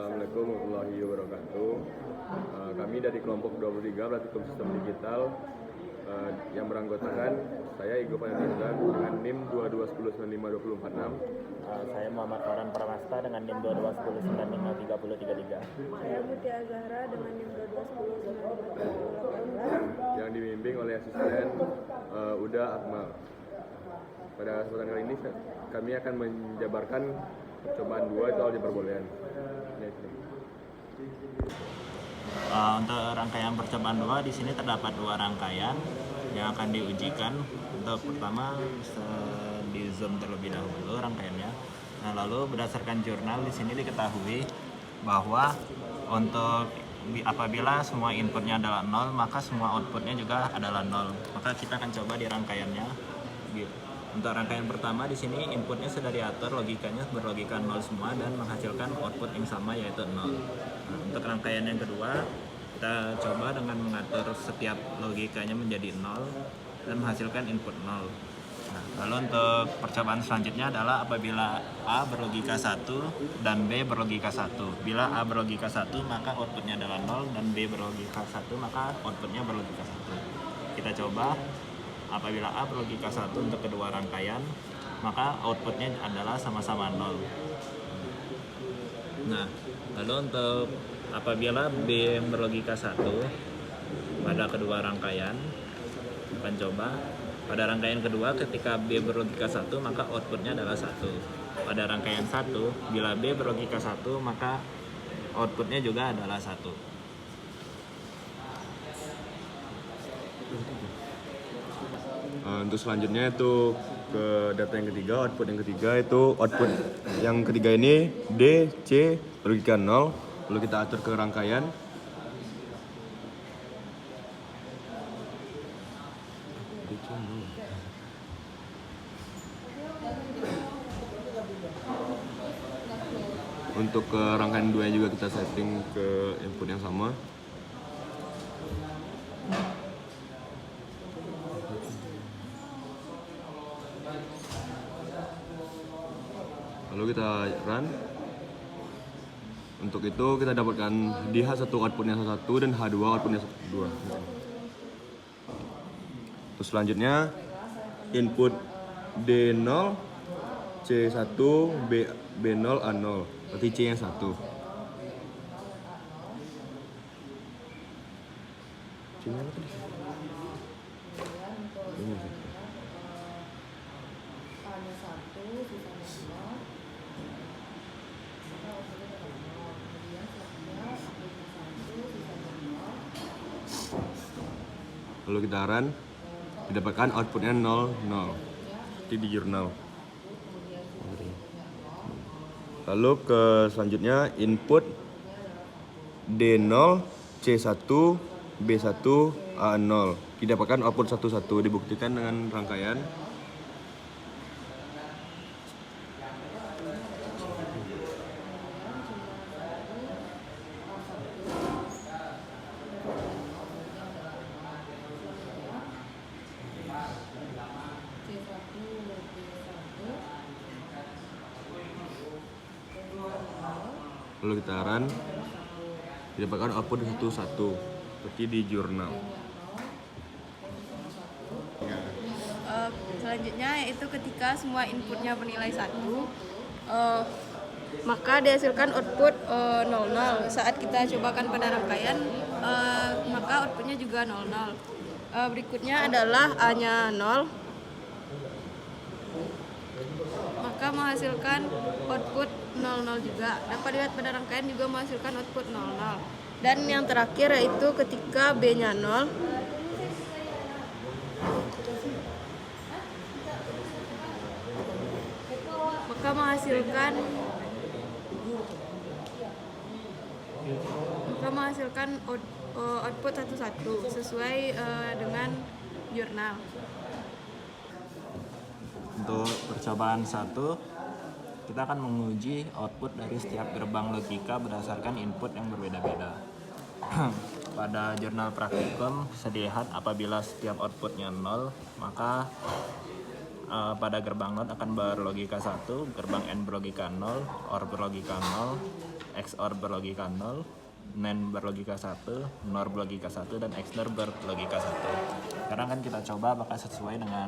Assalamualaikum warahmatullahi wabarakatuh. Kami dari kelompok 23 Praktikum Sistem Digital yang beranggotakan saya Igo Panjaitan dengan NIM 2210952046. Saya Muhammad Farhan Pramasta dengan NIM 2210953033. Saya Mutia Zahra dengan NIM 2210953018. Yang dibimbing oleh asisten Uda Akmal. Pada kesempatan kali ini kami akan menjabarkan percobaan 2 soal diperbolehkan. Untuk rangkaian percobaan 2 di sini terdapat 2 rangkaian yang akan diujikan. Untuk pertama di zoom terlebih dahulu rangkaiannya. Nah, lalu berdasarkan jurnal di sini diketahui bahwa untuk apabila semua inputnya adalah 0, maka semua outputnya juga adalah 0. Maka kita akan coba di rangkaiannya. Untuk rangkaian pertama di sini inputnya sudah diatur, logikanya berlogika 0 semua dan menghasilkan output yang sama yaitu 0. Nah, untuk rangkaian yang kedua kita coba dengan mengatur setiap logikanya menjadi 0 dan menghasilkan input 0. Nah, lalu untuk percobaan selanjutnya adalah apabila A berlogika 1 dan B berlogika 1. Bila A berlogika 1 maka outputnya adalah 0 dan B berlogika 1 maka outputnya berlogika 1. Kita coba. Apabila A berlogika 1 untuk kedua rangkaian, maka outputnya adalah sama-sama 0. Nah, lalu untuk apabila B berlogika 1 pada kedua rangkaian, akan coba pada rangkaian kedua ketika B berlogika 1 maka outputnya adalah 1. Pada rangkaian 1, bila B berlogika 1 maka outputnya juga adalah 1. Untuk selanjutnya itu ke data yang ketiga, output yang ketiga itu output yang ketiga ini D, C, logika 0. Lalu kita atur ke rangkaian. Untuk ke rangkaian 2 juga kita setting ke input yang sama. Lalu kita run. Untuk itu kita dapatkan di H1 outputnya 1 dan H2 outputnya 2. Terus selanjutnya input D0, C1, B0, A0. Berarti C yang 1. C-nya apa tadi? Ini sih. Lalu kita run, didapatkan outputnya 0, 0. Seperti di jurnal. Lalu ke selanjutnya input D0, C1, B1, A0. Didapatkan output 1, 1. Dibuktikan dengan rangkaian. Lalu kita run, didapatkan output 1, 1 seperti di jurnal. Selanjutnya yaitu ketika semua inputnya bernilai 1, maka dihasilkan output 00. Saat kita cobakan pada rangkaian, maka outputnya juga 00. Berikutnya adalah A-nya 0, maka menghasilkan output 00 juga. Dapat dilihat pada rangkaian juga menghasilkan output 00. Dan yang terakhir yaitu ketika B-nya 0, maka menghasilkan output 11 sesuai dengan jurnal. Untuk percobaan 1, kita akan menguji output dari setiap gerbang logika berdasarkan input yang berbeda-beda. Pada jurnal praktikum bisa dilihat apabila setiap outputnya 0, maka pada gerbang not akan berlogika 1, gerbang N berlogika 0, OR berlogika 0, XOR berlogika 0, NAND berlogika 1, NOR berlogika 1, dan XNOR berlogika 1. Sekarang kan kita coba apakah sesuai dengan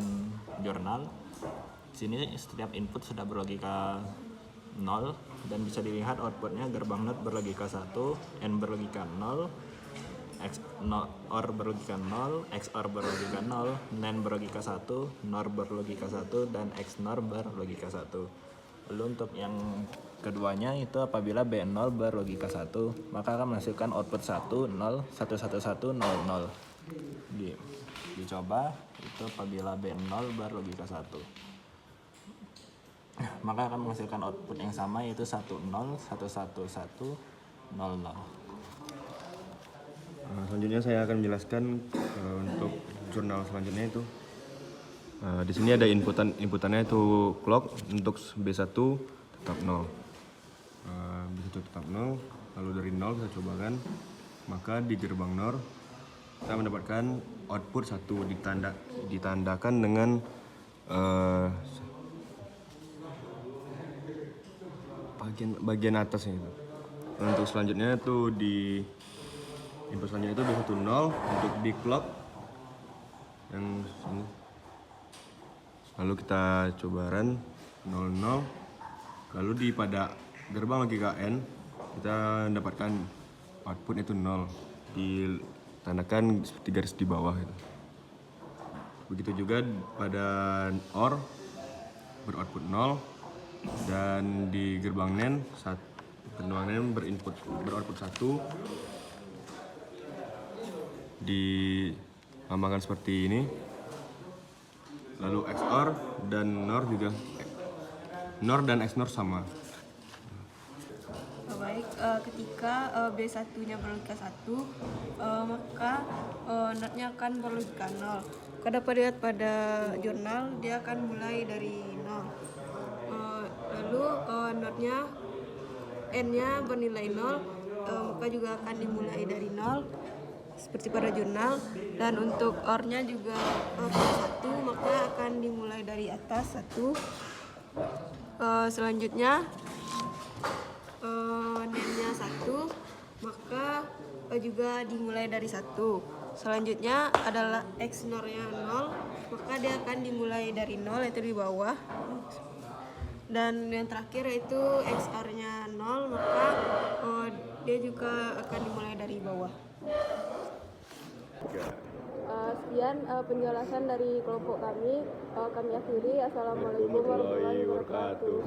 jurnal. Sini setiap input sudah berlogika 0 dan bisa dilihat outputnya gerbang NOT berlogika 1, N berlogika 0, OR berlogika 0, XOR berlogika 0, NAND berlogika 1, NOR berlogika 1, dan XNOR berlogika 1. Lalu untuk yang keduanya itu apabila B0 berlogika 1, maka akan menghasilkan output 1, 0, 1, 1, 1, 0, 0. Dicoba itu apabila B0 berlogika 1. Maka akan menghasilkan output yang sama yaitu 1, 0, 1, 1, 1, 0, 0. Selanjutnya saya akan menjelaskan untuk jurnal selanjutnya itu. Di sini ada inputannya itu clock untuk B1 tetap 0. B1 tetap 0, lalu dari 0 kita cobakan. Maka di gerbang NOR kita mendapatkan output 1 ditandakan dengan bagian atasnya itu. Untuk selanjutnya itu di input selanjutnya itu B1 0 untuk di clock yang sini. Lalu kita coba run 0 0. Lalu pada gerbang logika N kita mendapatkan output itu 0 ditandakan seperti garis di bawah itu. Begitu juga pada OR beroutput 0 dan di gerbang NAND beroutput 1 dilambangkan seperti ini. Lalu XOR dan NOR juga, NOR dan XNOR sama. Baik, ketika B1-nya berlogika 1, maka NOT-nya akan berlogika 0. Kalau dapat dilihat pada jurnal, dia akan mulai dari 0. Lalu NOT-nya, N-nya bernilai 0, maka juga akan dimulai dari 0 seperti pada jurnal. Dan untuk OR-nya juga pada 1, maka akan dimulai dari atas 1. Selanjutnya NAND-nya 1, maka juga dimulai dari 1. Selanjutnya adalah XNOR-nya 0, maka dia akan dimulai dari 0 yaitu di bawah. Dan yang terakhir yaitu XOR-nya 0, maka dia juga akan dimulai dari bawah. Sekian penjelasan dari kelompok kami. Kami akhiri. Assalamualaikum warahmatullahi wabarakatuh.